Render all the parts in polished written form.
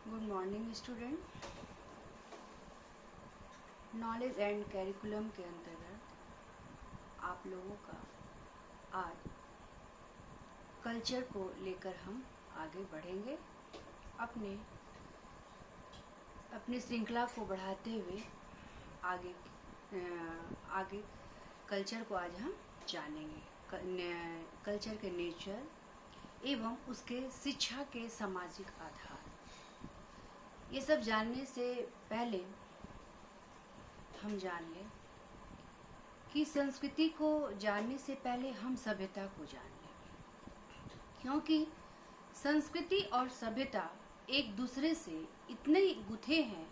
Good morning student. Knowledge and curriculum के अंतर्गत आप लोगों का आज कल्चर को लेकर हम आगे बढ़ेंगे। अपने अपनी श्रृंखला को बढ़ाते हुए आगे आगे कल्चर को आज हम जानेंगे। कल्चर के नेचर एवं उसके शिक्षा के सामाजिक आधार। ये सब जानने से पहले हम जान लें कि संस्कृति को जानने से पहले हम सभ्यता को जान लें, क्योंकि संस्कृति और सभ्यता एक दूसरे से इतने गुथे हैं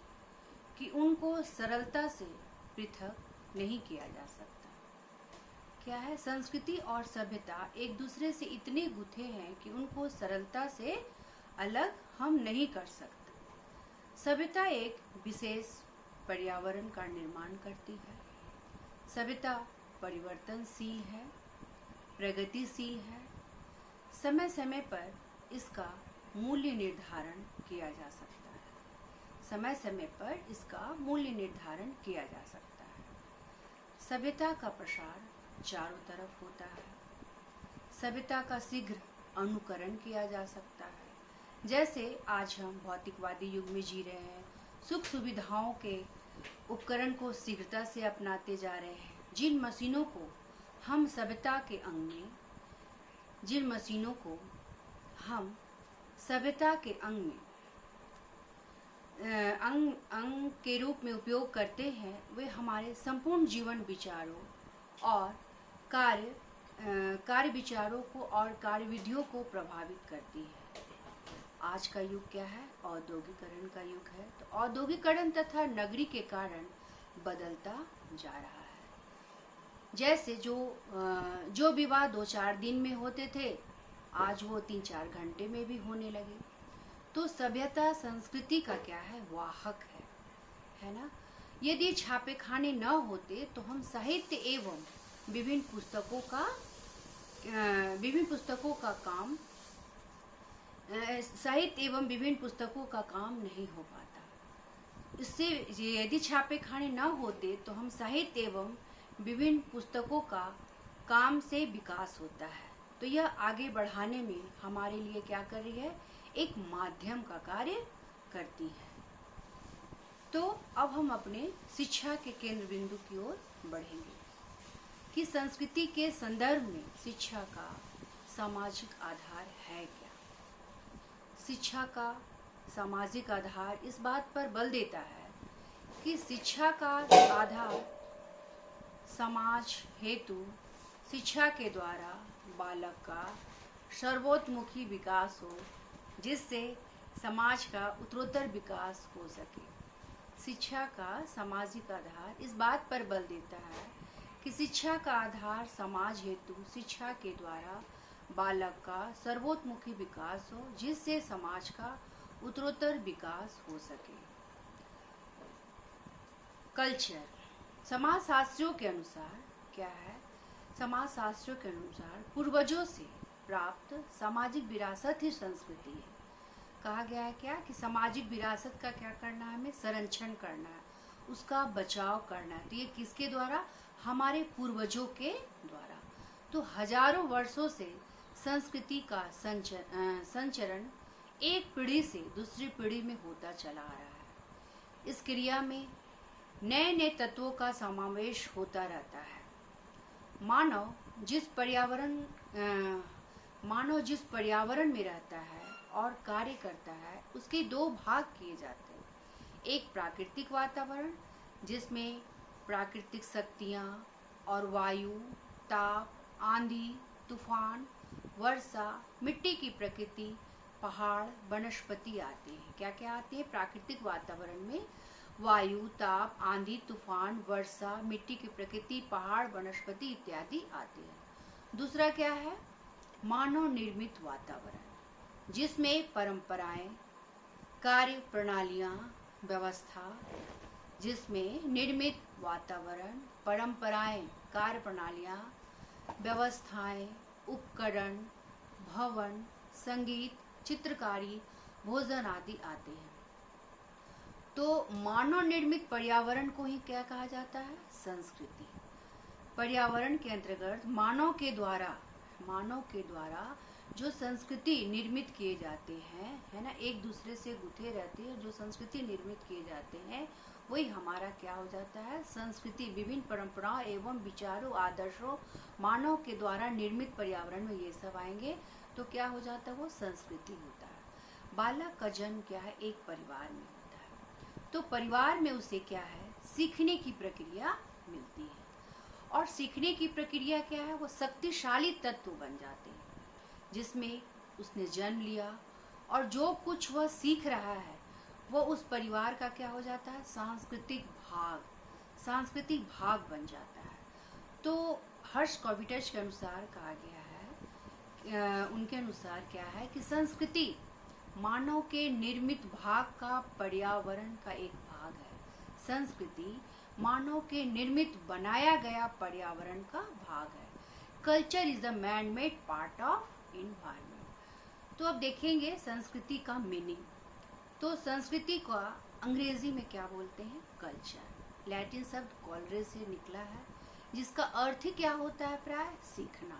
कि उनको सरलता से पृथक नहीं किया जा सकता। क्या है? संस्कृति और सभ्यता एक दूसरे से इतने गुथे हैं कि उनको सरलता से अलग हम नहीं कर सकते। सभ्यता एक विशेष पर्यावरण का निर्माण करती है। सभ्यता परिवर्तनशील है, प्रगतिशील है। समय समय पर इसका मूल्य निर्धारण किया जा सकता है। समय समय पर इसका मूल्य निर्धारण किया जा सकता है। सभ्यता का प्रसार चारों तरफ होता है। सभ्यता का शीघ्र अनुकरण किया जा सकता है। जैसे आज हम भौतिकवादी युग में जी रहे हैं, सुख सुविधाओं के उपकरण को शीघ्रता से अपनाते जा रहे हैं। जिन मशीनों को हम सभ्यता के अंग में अंग के रूप में उपयोग करते हैं, वे हमारे संपूर्ण जीवन विचारों और कार्य विचारों को और कार्य विधियों को प्रभावित करती है। आज का युग क्या है? औद्योगिकरण का युग है। तो औद्योगिकरण तथा नगरी के कारण बदलता जा रहा है। जैसे जो विवाह 2-4 दिन में होते थे, आज वो 3-4 घंटे में भी होने लगे। तो सभ्यता संस्कृति का क्या है? वाहक है ना। यदि छापेखाने न होते तो हम साहित्य एवं विभिन्न पुस्तकों का काम नहीं हो पाता। इससे यदि छापेखाने न होते तो हम साहित्य एवं विभिन्न पुस्तकों का काम से विकास होता है। तो यह आगे बढ़ाने में हमारे लिए क्या कर रही है? एक माध्यम का कार्य करती है। तो अब हम अपने शिक्षा के केंद्र बिंदु की ओर बढ़ेंगे कि संस्कृति के संदर्भ में शिक्षा का सामाजिक आधार है क्या। शिक्षा का सामाजिक आधार इस बात पर बल देता है कि शिक्षा का आधार समाज हेतु शिक्षा के द्वारा बालक का सर्वोत्मुखी विकास हो, जिससे समाज का उत्तरोत्तर विकास हो सके। शिक्षा का सामाजिक आधार इस बात पर बल देता है कि शिक्षा का आधार समाज हेतु शिक्षा के द्वारा बालक का सर्वोत्मुखी विकास हो, जिससे समाज का उत्तरोत्तर विकास हो सके। कल्चर समाजशास्त्रियों के अनुसार क्या है? समाजशास्त्रियों के अनुसार पूर्वजों से प्राप्त सामाजिक विरासत ही संस्कृति है। कहा गया है क्या कि सामाजिक विरासत का क्या करना है? हमें संरक्षण करना है, उसका बचाव करना है। तो ये किसके द्वारा? हमारे पूर्वजों के द्वारा। तो हजारों वर्षों से संस्कृति का संचरण एक पीढ़ी से दूसरी पीढ़ी में होता चला आ रहा है। इस क्रिया में नए नए तत्वों का समावेश होता रहता है। मानव जिस पर्यावरण में रहता है और कार्य करता है, उसके 2 भाग किए जाते हैं। एक प्राकृतिक वातावरण, जिसमें प्राकृतिक शक्तियाँ और वायु, ताप, आंधी, तूफान, वर्षा, मिट्टी की प्रकृति, पहाड़, वनस्पति आते हैं। क्या क्या आते हैं? प्राकृतिक वातावरण में वायु, ताप, आंधी, तूफान, वर्षा, मिट्टी की प्रकृति, पहाड़, वनस्पति इत्यादि आते हैं। दूसरा क्या है? मानव निर्मित वातावरण, जिसमें परंपराएं, कार्य प्रणालियां, व्यवस्था, जिसमें निर्मित वातावरण, परंपराएं, कार्य प्रणालियां, व्यवस्थाएं, उपकरण, भवन, संगीत, चित्रकारी, भोजन आदि आते हैं। तो मानव निर्मित पर्यावरण को ही क्या कहा जाता है? संस्कृति। पर्यावरण के अंतर्गत मानव के द्वारा जो संस्कृति निर्मित किए जाते हैं, है ना, एक दूसरे से गुथे रहते हैं, जो संस्कृति निर्मित किए जाते हैं वही हमारा क्या हो जाता है? संस्कृति। विभिन्न परंपराओं एवं विचारों, आदर्शों, मानव के द्वारा निर्मित पर्यावरण में ये सब आएंगे तो क्या हो जाता है? वो संस्कृति होता है। बालक का जन्म क्या है? एक परिवार में होता है। तो परिवार में उसे क्या है? सीखने की प्रक्रिया मिलती है। और सीखने की प्रक्रिया क्या है? वो शक्तिशाली तत्व बन जाते हैं जिसमें उसने जन्म लिया, और जो कुछ वह सीख रहा है वो उस परिवार का क्या हो जाता है? सांस्कृतिक भाग बन जाता है। तो हर्ष कॉविटज के अनुसार कहा गया है, उनके अनुसार क्या है कि संस्कृति मानव के निर्मित भाग का पर्यावरण का एक भाग है। संस्कृति मानव के निर्मित बनाया गया पर्यावरण का भाग है। Culture is the man made part of environment. तो अब देखेंगे संस्कृति का मीनिंग। तो संस्कृति का अंग्रेजी में क्या बोलते हैं? कल्चर। लैटिन शब्द कॉलरे से निकला है जिसका अर्थ ही क्या होता है? प्राय सीखना,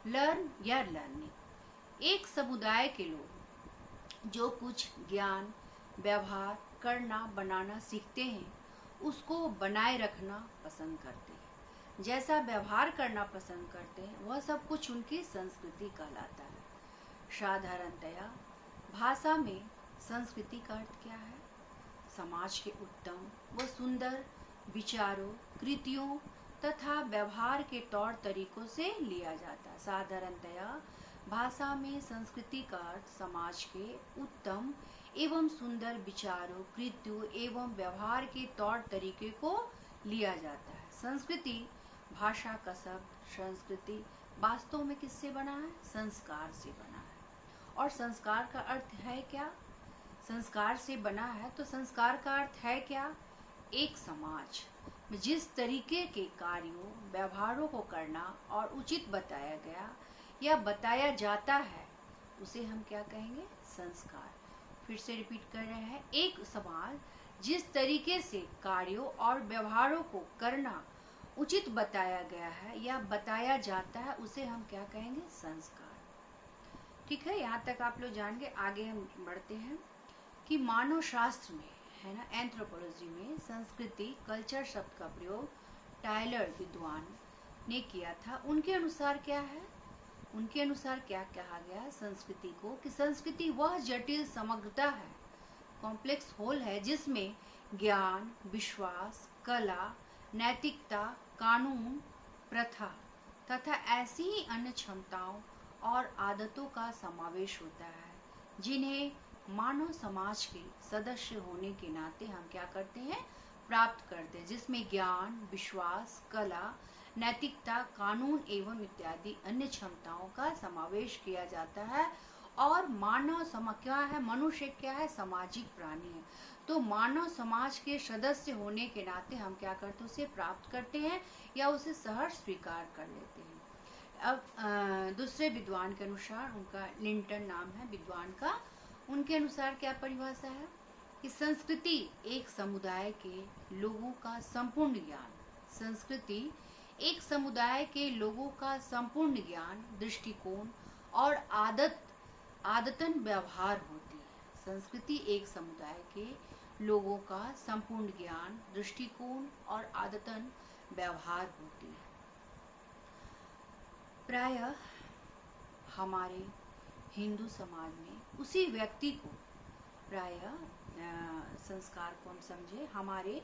लर्न या लर्निंग। एक समुदाय के लोग जो कुछ ज्ञान, व्यवहार, करना, बनाना सीखते हैं उसको बनाए रखना पसंद करते हैं। जैसा व्यवहार करना पसंद करते हैं वह सब कुछ उनकी संस्कृति कहलाता है। साधारणतया भाषा में संस्कृति का अर्थ क्या है? समाज के उत्तम व सुंदर विचारों, कृतियों तथा व्यवहार के तौर तरीकों से लिया जाता है। साधारणतया भाषा में संस्कृति का अर्थ समाज के उत्तम एवं सुंदर विचारों, कृतियों एवं व्यवहार के तौर तरीके को लिया जाता है। संस्कृति भाषा का शब्द संस्कृति वास्तव में किससे बना है? संस्कार से बना है। और संस्कार का अर्थ है क्या? संस्कार से बना है तो संस्कार का अर्थ है क्या? एक समाज में जिस तरीके के कार्यों, व्यवहारों को करना और उचित बताया गया या बताया जाता है उसे हम क्या कहेंगे? संस्कार। फिर से रिपीट कर रहे हैं, एक समाज जिस तरीके से कार्यों और व्यवहारों को करना उचित बताया गया है या बताया जाता है उसे हम क्या कहेंगे? संस्कार। ठीक है, यहाँ तक आप लोग जान गए। आगे हम बढ़ते हैं कि मानव शास्त्र में, है ना, एंथ्रोपोलॉजी में संस्कृति, कल्चर शब्द का प्रयोग टायलर विद्वान ने किया था। उनके अनुसार क्या है? उनके अनुसार क्या कहा गया संस्कृति को? कि संस्कृति वह जटिल समग्रता है, कॉम्प्लेक्स होल है जिसमें ज्ञान, विश्वास, कला, नैतिकता, कानून, प्रथा तथा ऐसी ही अन्य क्षमताओं और आदतों का समावेश होता है जिन्हें मानव समाज के सदस्य होने के नाते हम क्या करते हैं? प्राप्त करते हैं। जिसमें ज्ञान, विश्वास, कला, नैतिकता, कानून एवं इत्यादि अन्य क्षमताओं का समावेश किया जाता है। और मानव क्या है? मनुष्य क्या है? सामाजिक प्राणी है। तो मानव समाज के सदस्य होने के नाते हम क्या करते हैं? उसे प्राप्त करते हैं या उसे सहर्ष स्वीकार कर लेते हैं। अब दूसरे विद्वान के अनुसार, उनका लिंटन नाम है विद्वान का, उनके अनुसार क्या परिभाषा है कि संस्कृति एक समुदाय के लोगों का संपूर्ण ज्ञान, संस्कृति एक समुदाय के लोगों का संपूर्ण ज्ञान, दृष्टिकोण और आदतन व्यवहार होती है। संस्कृति एक समुदाय के लोगों का संपूर्ण ज्ञान, दृष्टिकोण और आदतन व्यवहार होती है। प्रायः हमारे हिंदू समाज में उसी व्यक्ति को, प्रायः संस्कार को हम समझे, हमारे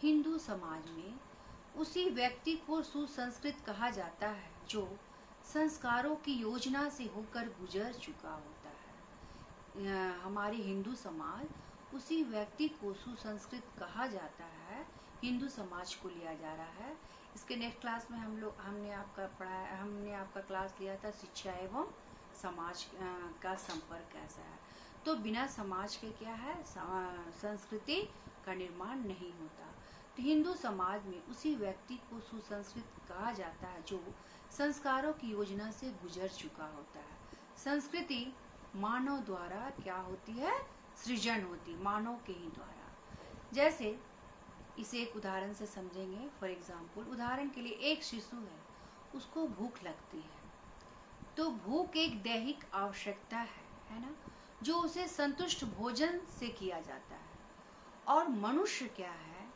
हिंदू समाज में उसी व्यक्ति को सुसंस्कृत कहा जाता है जो संस्कारों की योजना से होकर गुजर चुका होता है। हमारे हिंदू समाज उसी व्यक्ति को सुसंस्कृत कहा जाता है, हिंदू समाज को लिया जा रहा है। इसके नेक्स्ट क्लास में हमने आपका क्लास लिया था शिक्षा एवं समाज का संपर्क कैसा है। तो बिना समाज के क्या है? संस्कृति का निर्माण नहीं होता। तो हिंदू समाज में उसी व्यक्ति को सुसंस्कृत कहा जाता है जो संस्कारों की योजना से गुजर चुका होता है। संस्कृति मानव द्वारा क्या होती है? सृजन होती, मानव के ही द्वारा। जैसे इसे एक उदाहरण से समझेंगे। फॉर एग्जाम्पल, उदाहरण के लिए एक शिशु है, उसको भूख लगती है, तो भूख एक दैहिक आवश्यकता है ना, जो उसे संतुष्ट भोजन से किया जाता है। और मनुष्य क्या है,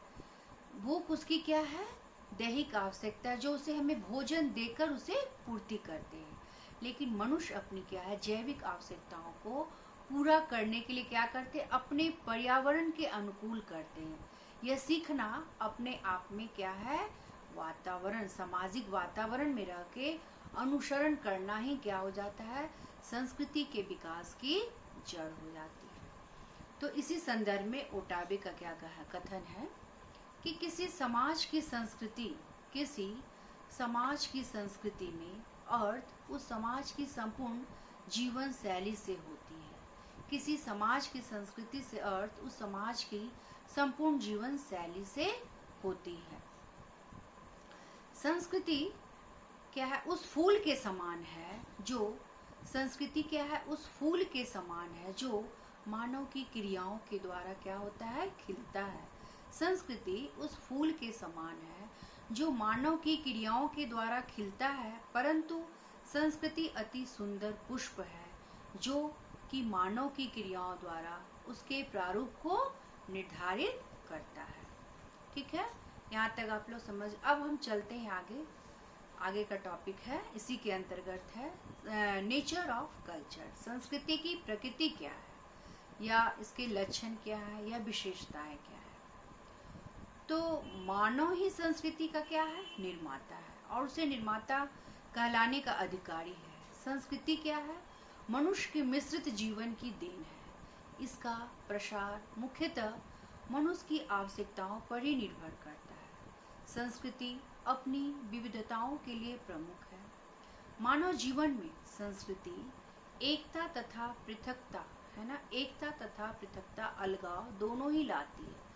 भूख उसकी क्या है, दैहिक आवश्यकता, जो उसे हमें भोजन देकर उसे पूर्ति करते हैं। लेकिन मनुष्य अपनी क्या है, जैविक आवश्यकताओं को पूरा करने के लिए क्या करते हैं, अपने पर्यावरण के अनुकूल करते हैं। यह सीखना अपने आप में क्या है, वातावरण, सामाजिक वातावरण में रह के अनुसरण करना ही क्या हो जाता है, संस्कृति के विकास की जड़ हो जाती है। तो इसी संदर्भ में ओटाबे का क्या कथन है कि किसी समाज की संस्कृति में अर्थ उस समाज की संपूर्ण जीवन शैली से होती है। किसी समाज की संस्कृति से अर्थ उस समाज की संपूर्ण जीवन शैली से होती है। संस्कृति क्या है, उस फूल के समान है जो संस्कृति क्या है, उस फूल के समान है जो मानव की क्रियाओं के द्वारा क्या होता है, खिलता है। संस्कृति उस फूल के समान है जो मानव की क्रियाओं के द्वारा खिलता है, परंतु संस्कृति अति सुंदर पुष्प है जो कि मानव की क्रियाओं द्वारा उसके प्रारूप को निर्धारित करता है। ठीक है, यहाँ तक आप लोग समझ। अब हम चलते हैं आगे का टॉपिक है, इसी के अंतर्गत है नेचर ऑफ कल्चर। संस्कृति की प्रकृति क्या है, या इसके लक्षण क्या है, या विशेषताएं क्या है। तो मानव ही संस्कृति का क्या है, निर्माता है, और उसे निर्माता कहलाने का अधिकारी है। संस्कृति क्या है, मनुष्य के मिश्रित जीवन की देन है। इसका प्रसार मुख्यतः मनुष्य की आवश्यकताओं पर ही निर्भर करता है। संस्कृति अपनी विविधताओं के लिए प्रमुख है। मानव जीवन में संस्कृति एकता तथा पृथकता है ना, एकता तथा पृथकता, अलगाव दोनों ही लाती है।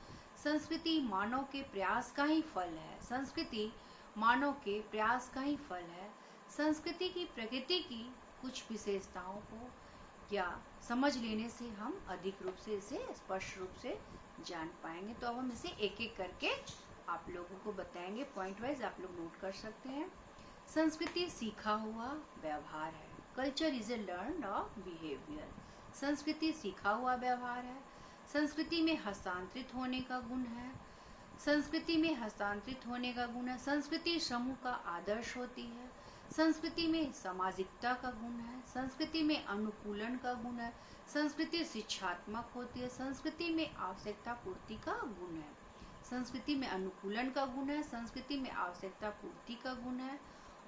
संस्कृति मानव के प्रयास का ही फल है। संस्कृति मानव के प्रयास का ही फल है। संस्कृति की प्रकृति की कुछ विशेषताओं को या समझ लेने से हम अधिक रूप से इसे स्पष्ट रूप से जान पाएंगे। तो अब हम इसे एक एक करके आप लोगों को बताएंगे, पॉइंट वाइज आप लोग नोट कर सकते हैं। संस्कृति सीखा हुआ व्यवहार है। Culture is a learn of behaviour. संस्कृति सीखा हुआ व्यवहार है। संस्कृति में हस्तांतरित होने का गुण है। संस्कृति में हस्तांतरित होने का गुण है। संस्कृति समूह का आदर्श होती है। संस्कृति में सामाजिकता का गुण है। संस्कृति में अनुकूलन का गुण है। संस्कृति शिक्षात्मक होती है। संस्कृति में आवश्यकता पूर्ति का गुण है। संस्कृति में अनुकूलन का गुण है। संस्कृति में आवश्यकता पूर्ति का गुण है।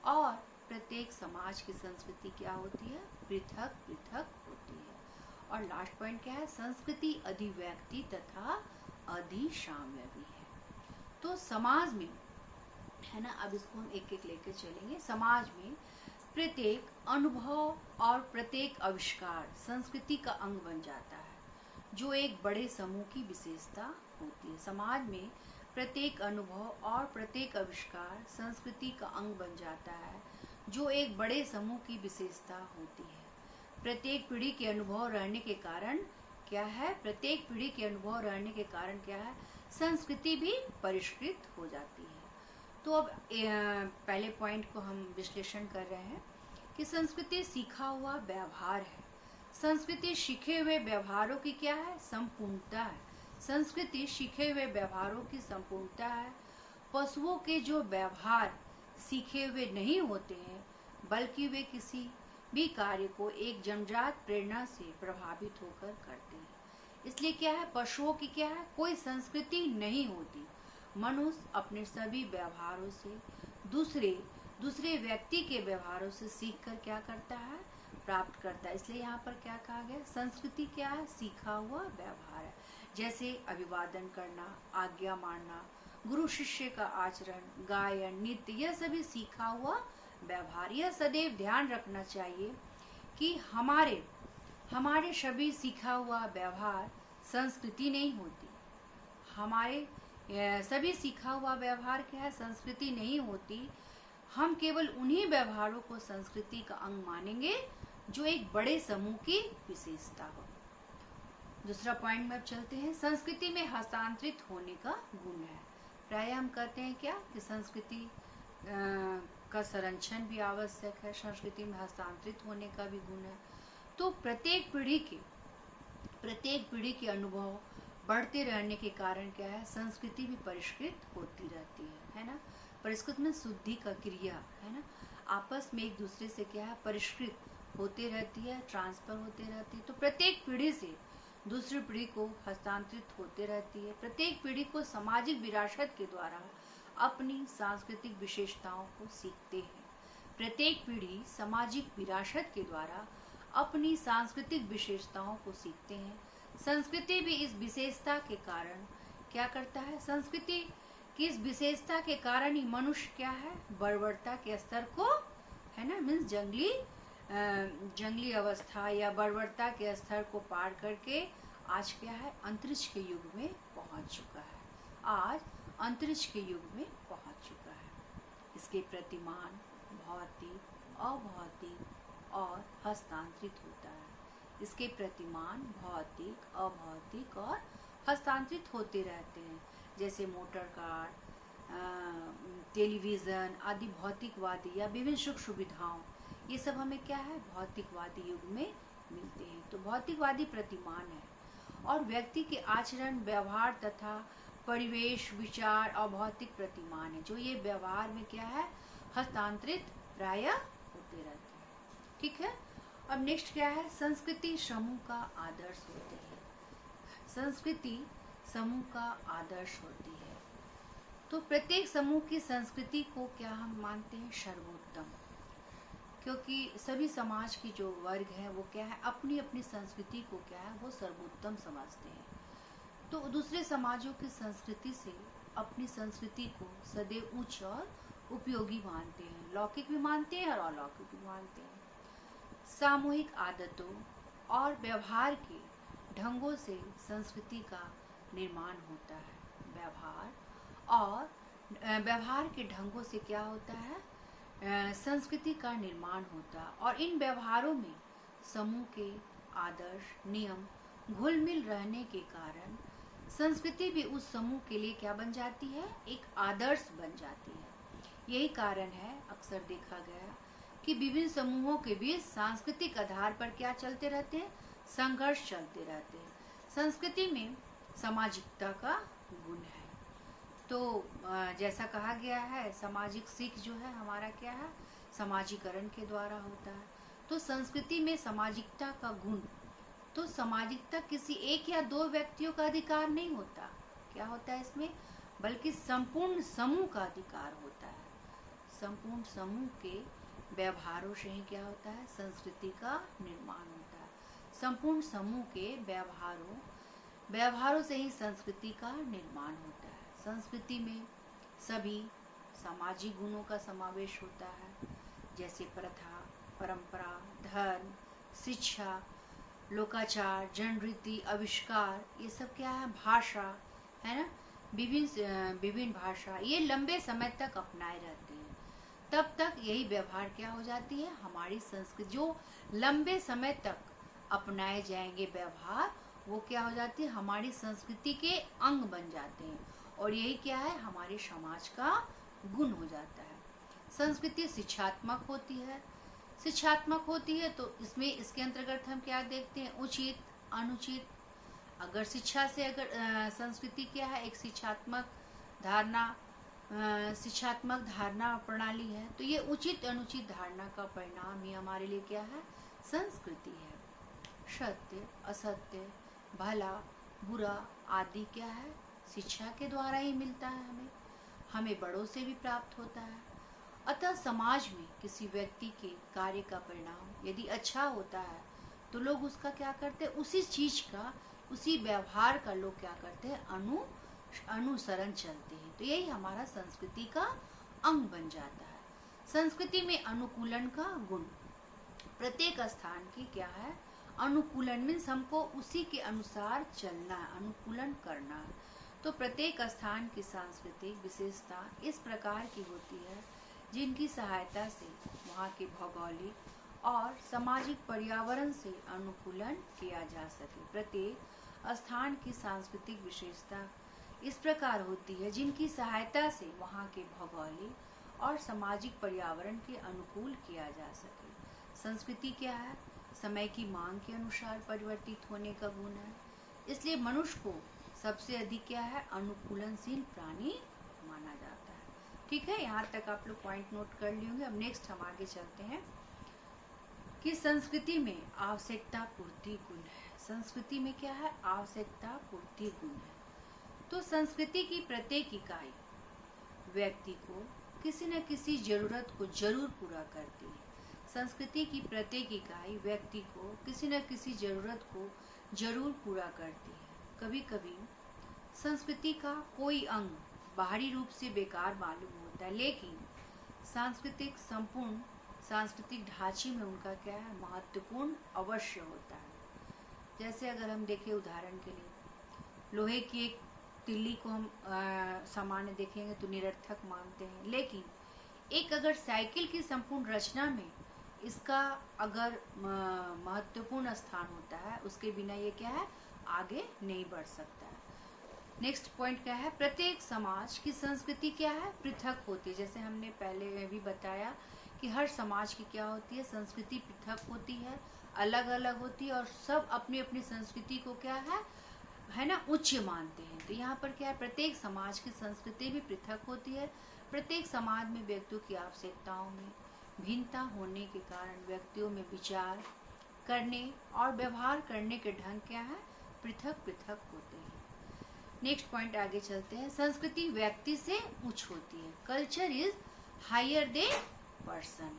और प्रत्येक समाज की संस्कृति क्या होती है, पृथक पृथक होती है। और लास्ट पॉइंट क्या है, संस्कृति अधिव्यक्ति तथा अधिशाम्य भी है। तो समाज में है ना, अब इसको हम एक एक लेकर चलेंगे। समाज में प्रत्येक अनुभव और प्रत्येक आविष्कार संस्कृति का अंग बन जाता है, जो एक बड़े समूह की विशेषता होती है। समाज में प्रत्येक अनुभव और प्रत्येक आविष्कार संस्कृति का अंग बन जाता है, जो एक बड़े समूह की विशेषता होती है। प्रत्येक पीढ़ी के अनुभव रहने के कारण क्या है, प्रत्येक पीढ़ी के अनुभव रहने के कारण क्या है, संस्कृति भी परिष्कृत हो जाती है। तो अब पहले पॉइंट को हम विश्लेषण कर रहे हैं कि संस्कृति सीखा हुआ व्यवहार है। संस्कृति सीखे हुए व्यवहारों की क्या है, संपूर्णता है। संस्कृति सीखे हुए व्यवहारों की संपूर्णता है। पशुओं के जो व्यवहार सीखे हुए नहीं होते हैं, बल्कि वे किसी भी कार्य को एक जन्मजात प्रेरणा से प्रभावित होकर करते हैं। इसलिए क्या है, पशुओं की क्या है, कोई संस्कृति नहीं होती। मनुष्य अपने सभी व्यवहारों से दूसरे व्यक्ति के व्यवहारों से सीखकर क्या करता है, प्राप्त करता है। इसलिए यहाँ पर क्या कहा गया, संस्कृति क्या है, सीखा हुआ व्यवहार है। जैसे अभिवादन करना, आज्ञा मानना, गुरु शिष्य का आचरण, गायन, नृत्य, यह सभी सीखा हुआ व्यवहार। यह सदैव ध्यान रखना चाहिए कि हमारे सभी सीखा हुआ व्यवहार संस्कृति नहीं होती। हमारे सभी सीखा हुआ व्यवहार क्या है, संस्कृति नहीं होती। हम केवल उन्हीं व्यवहारों को संस्कृति का अंग मानेंगे जो एक बड़े समूह की विशेषता हो। दूसरा पॉइंट में अब चलते हैं। संस्कृति में हस्तांतरित होने का गुण है। प्राय हम कहते हैं क्या कि संस्कृति का संरक्षण भी आवश्यक है, संस्कृति में हस्तांतरित होने का भी गुण है। तो प्रत्येक पीढ़ी के अनुभव बढ़ते रहने के कारण क्या है, संस्कृति भी परिष्कृत होती रहती है ना। परिष्कृत में शुद्धि का क्रिया है ना, आपस में एक दूसरे से क्या है, परिष्कृत होते रहती है, ट्रांसफर होते रहती है। तो प्रत्येक पीढ़ी से दूसरी पीढ़ी को हस्तांतरित होते रहती है। प्रत्येक पीढ़ी को सामाजिक विरासत के द्वारा अपनी सांस्कृतिक विशेषताओं को सीखते हैं। प्रत्येक पीढ़ी सामाजिक विरासत के द्वारा अपनी सांस्कृतिक विशेषताओं को सीखते हैं। संस्कृति भी इस विशेषता के कारण क्या करता है, संस्कृति की इस विशेषता के कारण ही मनुष्य क्या है, बर्बरता के स्तर को है ना, मीन्स जंगली अवस्था या बर्बरता के स्तर को पार करके आज क्या है, अंतरिक्ष के युग में पहुंच चुका है। आज अंतरिक्ष के युग में पहुंच चुका है। इसके प्रतिमान भौतिक, अभौतिक और हस्तांतरित होता है। इसके प्रतिमान भौतिक, अभौतिक और हस्तांतरित होते रहते हैं। जैसे मोटर कार, टेलीविज़न आदि भौतिकवादी या विभिन्न सुख सुविधाओं, ये सब हमें क्या है, भौतिकवादी युग में मिलते हैं। तो भौतिकवादी प्रतिमान है और व्यक्ति के आचरण, व्यवहार तथा परिवेश, विचार और भौतिक प्रतिमान है, जो ये व्यवहार में क्या है, हस्तांतरित प्राय होते रहते हैं। ठीक है। अब नेक्स्ट क्या है, संस्कृति समूह का आदर्श होती है। संस्कृति समूह का आदर्श होती है। तो प्रत्येक समूह की संस्कृति को क्या हम मानते हैं, सर्वोत्तम, क्योंकि सभी समाज की जो वर्ग है वो क्या है, अपनी अपनी संस्कृति को क्या है, वो सर्वोत्तम समझते हैं। तो दूसरे समाजों की संस्कृति से अपनी संस्कृति को सदैव उच्च और उपयोगी मानते हैं। लौकिक भी मानते हैं और अलौकिक भी मानते हैं। सामूहिक आदतों और व्यवहार के ढंगों से संस्कृति का निर्माण होता है। व्यवहार के ढंगों से क्या होता है, संस्कृति का निर्माण होता है। और इन व्यवहारों में समूह के आदर्श, नियम घुल मिल रहने के कारण संस्कृति भी उस समूह के लिए क्या बन जाती है, एक आदर्श बन जाती है। यही कारण है अक्सर देखा गया कि विभिन्न समूहों के बीच सांस्कृतिक आधार पर क्या चलते रहते हैं, संघर्ष चलते रहते हैं। संस्कृति में सामाजिकता का गुण है। तो जैसा कहा गया है, सामाजिक सीख जो है हमारा क्या है, समाजीकरण के द्वारा होता है। तो संस्कृति में सामाजिकता का गुण, तो सामाजिकता किसी एक या दो व्यक्तियों का अधिकार नहीं होता, क्या होता है इसमें, बल्कि संपूर्ण समूह का अधिकार होता है। संपूर्ण समूह के व्यवहारों से ही क्या होता है, संस्कृति का निर्माण होता है। संपूर्ण समूह के व्यवहारों से ही संस्कृति का निर्माण होता है। संस्कृति में सभी सामाजिक गुणों का समावेश होता है, जैसे प्रथा, परंपरा, धर्म, शिक्षा, लोकाचार, जनरीति, आविष्कार, ये सब क्या है, भाषा है ना, विभिन्न भाषा, ये लंबे समय तक अपनाए रहते हैं। तब तक यही व्यवहार क्या हो जाती है, हमारी संस्कृति जो लंबे समय तक अपनाए जाएंगे व्यवहार, वो क्या हो जाती है, हमारी संस्कृति के अंग बन जाते हैं। और यही क्या है, हमारे समाज का गुण हो जाता है। संस्कृति शिक्षात्मक होती है। शिक्षात्मक होती है तो इसमें इसके अंतर्गत हम क्या देखते हैं, उचित, अनुचित। अगर शिक्षा से संस्कृति क्या है, एक शिक्षात्मक धारणा प्रणाली है, तो ये उचित अनुचित धारणा का परिणाम ही हमारे लिए क्या है, संस्कृति है। सत्य, असत्य, भला, बुरा आदि क्या है, शिक्षा के द्वारा ही मिलता है। हमें बड़ों से भी प्राप्त होता है। अतः समाज में किसी व्यक्ति के कार्य का परिणाम यदि अच्छा होता है तो लोग उसका क्या करते हैं, उसी चीज का, उसी व्यवहार का लोग क्या करते हैं, अनुसरण चलते हैं। तो यही हमारा संस्कृति का अंग बन जाता है। संस्कृति में अनुकूलन का गुण, प्रत्येक स्थान की क्या है, अनुकूलन मीन्स हमको उसी के अनुसार चलना है, अनुकूलन करना है। तो प्रत्येक स्थान की सांस्कृतिक विशेषता इस प्रकार की होती है जिनकी सहायता से वहाँ के भौगोलिक और सामाजिक पर्यावरण से अनुकूलन किया जा सके। प्रत्येक स्थान की सांस्कृतिक विशेषता इस प्रकार होती है जिनकी सहायता से वहाँ के भौगोलिक और सामाजिक पर्यावरण के अनुकूल किया जा सके। संस्कृति क्या है? समय की मांग के अनुसार परिवर्तित होने का गुण है। इसलिए मनुष्य को सबसे अधिक क्या है? अनुकूलनशील प्राणी माना जाता है। ठीक है, यहाँ तक आप लोग पॉइंट नोट कर लिए होंगे। अब नेक्स्ट हम आगे चलते हैं कि संस्कृति में आवश्यकता पूर्ति गुण है। संस्कृति में क्या है? आवश्यकता पूर्ति गुण है। तो संस्कृति की प्रत्येक इकाई व्यक्ति को किसी न किसी जरूरत को जरूर पूरा करती है। संस्कृति की प्रत्येक इकाई व्यक्ति को किसी न किसी जरूरत को जरूर पूरा करती है। कभी कभी संस्कृति का कोई अंग बाहरी रूप से बेकार मालूम होता है, लेकिन संपूर्ण सांस्कृतिक ढांचे में उनका क्या है? महत्वपूर्ण अवश्य होता है। जैसे अगर हम देखें उदाहरण के लिए, लोहे की एक तिल्ली को हम सामान्य देखेंगे तो निरर्थक मानते हैं, लेकिन एक अगर साइकिल की संपूर्ण रचना में इसका अगर महत्वपूर्ण स्थान होता है, उसके बिना ये क्या है? आगे नहीं बढ़ सकता है। नेक्स्ट पॉइंट क्या है? प्रत्येक समाज की संस्कृति क्या है? पृथक होती है। जैसे हमने पहले भी बताया कि हर समाज की क्या होती है? संस्कृति पृथक होती है, अलग अलग होती है, और सब अपनी अपनी संस्कृति को क्या है ना, उच्च मानते हैं। तो यहाँ पर क्या है? प्रत्येक समाज की संस्कृति भी पृथक होती है। प्रत्येक समाज में व्यक्तियों की आवश्यकताओं में भिन्नता होने के कारण व्यक्तियों में विचार करने और व्यवहार करने के ढंग क्या है? पृथक पृथक होते हैं। नेक्स्ट पॉइंट आगे चलते हैं। संस्कृति व्यक्ति से उच्च होती है। Culture is higher than person.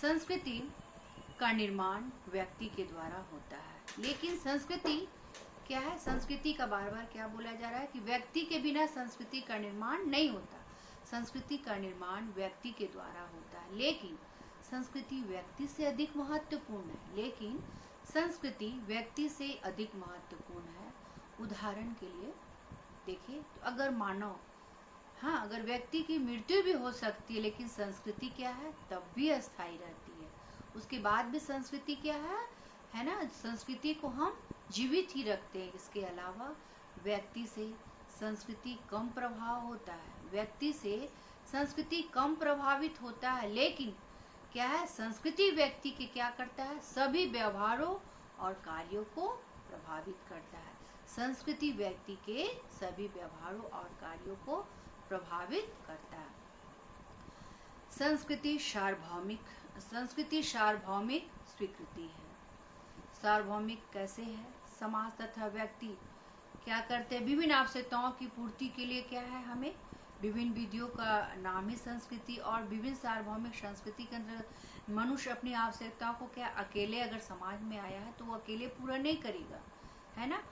संस्कृति का निर्माण व्यक्ति के द्वारा होता है, लेकिन संस्कृति क्या है? संस्कृति का बार बार क्या बोला जा रहा है कि व्यक्ति के बिना संस्कृति का निर्माण नहीं होता। संस्कृति का निर्माण व्यक्ति के द्वारा होता है, लेकिन संस्कृति व्यक्ति से अधिक महत्वपूर्ण है। लेकिन संस्कृति व्यक्ति से अधिक महत्वपूर्ण है। उदाहरण के लिए देखिए, तो अगर मानव अगर व्यक्ति की मृत्यु भी हो सकती है, लेकिन संस्कृति क्या है? तब भी अस्थायी रहती है। उसके बाद भी संस्कृति क्या है ना, संस्कृति को हम जीवित ही रखते हैं। इसके अलावा व्यक्ति से संस्कृति कम प्रभाव होता है, व्यक्ति से संस्कृति कम प्रभावित होता है, लेकिन क्या है? संस्कृति व्यक्ति के क्या करता है? सभी व्यवहारों और कार्यों को प्रभावित करता है। संस्कृति व्यक्ति के सभी व्यवहारों और कार्यों को प्रभावित करता है। संस्कृति सार्वभौमिक स्वीकृति है। सार्वभौमिक कैसे है? समाज तथा व्यक्ति क्या करते हैं? विभिन्न आवश्यकताओं की पूर्ति के लिए क्या है? हमें विभिन्न विधियों का नाम ही संस्कृति। और विभिन्न सार्वभौमिक संस्कृति के अंदर मनुष्य अपनी आवश्यकताओं को क्या अकेले अगर समाज में आया है तो वो अकेले पूरा नहीं करेगा, है ना।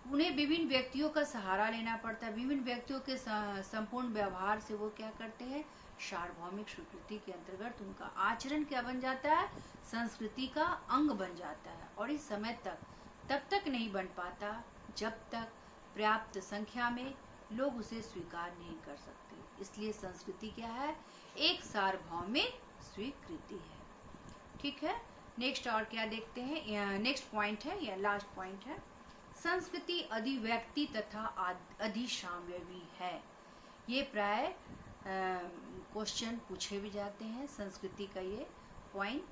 उन्हें विभिन्न व्यक्तियों का सहारा लेना पड़ता है। विभिन्न व्यक्तियों के संपूर्ण व्यवहार से वो क्या करते हैं? सार्वभौमिक स्वीकृति के अंतर्गत उनका आचरण क्या बन जाता है? संस्कृति का अंग बन जाता है। और इस समय तब तक नहीं बन पाता जब तक पर्याप्त संख्या में लोग उसे स्वीकार नहीं कर सकते। इसलिए संस्कृति क्या है? एक सार्वभौमिक स्वीकृति है। ठीक है, नेक्स्ट और क्या देखते हैं? नेक्स्ट पॉइंट है या लास्ट पॉइंट है, संस्कृति अधिव्यक्ति तथा अधिसाम्यवी है। ये प्राय क्वेश्चन पूछे भी जाते हैं। संस्कृति का ये पॉइंट,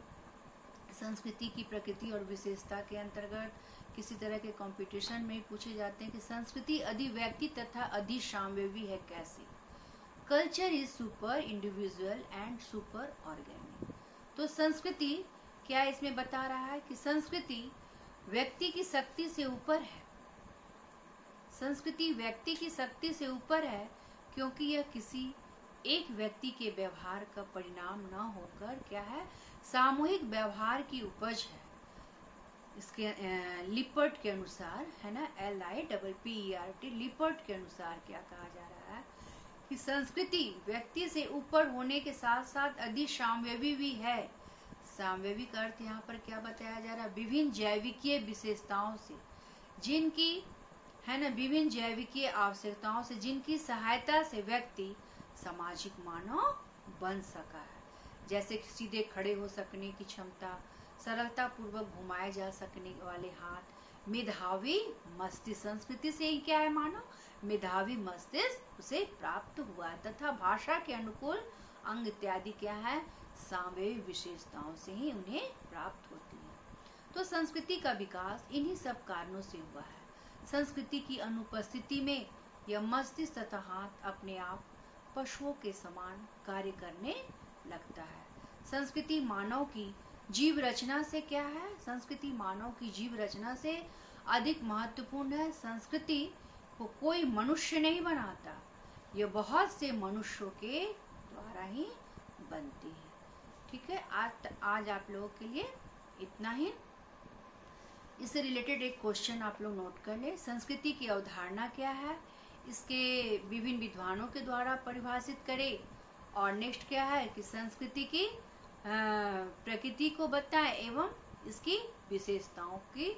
संस्कृति की प्रकृति और विशेषता के अंतर्गत किसी तरह के कंपटीशन में पूछे जाते हैं कि संस्कृति अधिव्यक्ति तथा अधिसाम्यवी है कैसे। Culture is super individual and super organic. तो संस्कृति क्या इसमें बता रहा है कि संस्कृति व्यक्ति की शक्ति से ऊपर है। संस्कृति व्यक्ति की शक्ति से ऊपर है क्योंकि यह किसी एक व्यक्ति के व्यवहार का परिणाम न होकर क्या है? सामूहिक व्यवहार की उपज है। इसके लिपर्ट के अनुसार, है ना, LIPPERT, लिपर्ट के अनुसार क्या कहा जा रहा है कि संस्कृति व्यक्ति से ऊपर होने के साथ साथ अधिसाम्यवी भी है। साम्यवी का अर्थ यहाँ पर क्या बताया जा रहा है? विभिन्न जैविकीय विशेषताओं से, जिनकी, है ना, विभिन्न जैविकीय आवश्यकताओं से जिनकी सहायता से व्यक्ति सामाजिक मानव बन सका है। जैसे सीधे खड़े हो सकने की क्षमता, सरलता पूर्वक घुमाए जा सकने वाले हाथ, मेधावी मस्तिष्क, संस्कृति से ही क्या है मानव, मेधावी मस्तिष्क उसे प्राप्त हुआ तथा भाषा के अनुकूल अंग इत्यादि क्या है, सामयिक विशेषताओं से ही उन्हें प्राप्त होती है। तो संस्कृति का विकास इन्हीं सब कारणों से हुआ है। संस्कृति की अनुपस्थिति में यह मस्तिष्क तथा हाथ अपने आप पशुओं के समान कार्य करने लगता है। संस्कृति मानव की जीव रचना से क्या है, संस्कृति मानव की जीव रचना से अधिक महत्वपूर्ण है। संस्कृति को कोई मनुष्य नहीं बनाता, यह बहुत से मनुष्यों के द्वारा ही बनती है। ठीक है, आज आप लोगों के लिए इतना ही। इससे रिलेटेड एक क्वेश्चन आप लोग नोट कर ले। संस्कृति की अवधारणा क्या है, इसके विभिन्न विद्वानों के द्वारा परिभाषित करें। और नेक्स्ट क्या है कि संस्कृति की प्रकृति को बताएं एवं इसकी विशेषताओं की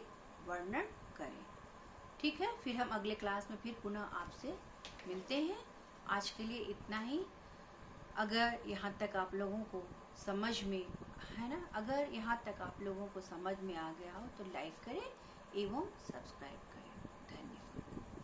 वर्णन करें। ठीक है, फिर हम अगले क्लास में फिर पुनः आपसे मिलते हैं। आज के लिए इतना ही। अगर यहाँ तक आप लोगों को समझ में है ना, अगर यहाँ तक आप लोगों को समझ में आ गया हो तो लाइक करें एवं सब्सक्राइब करें।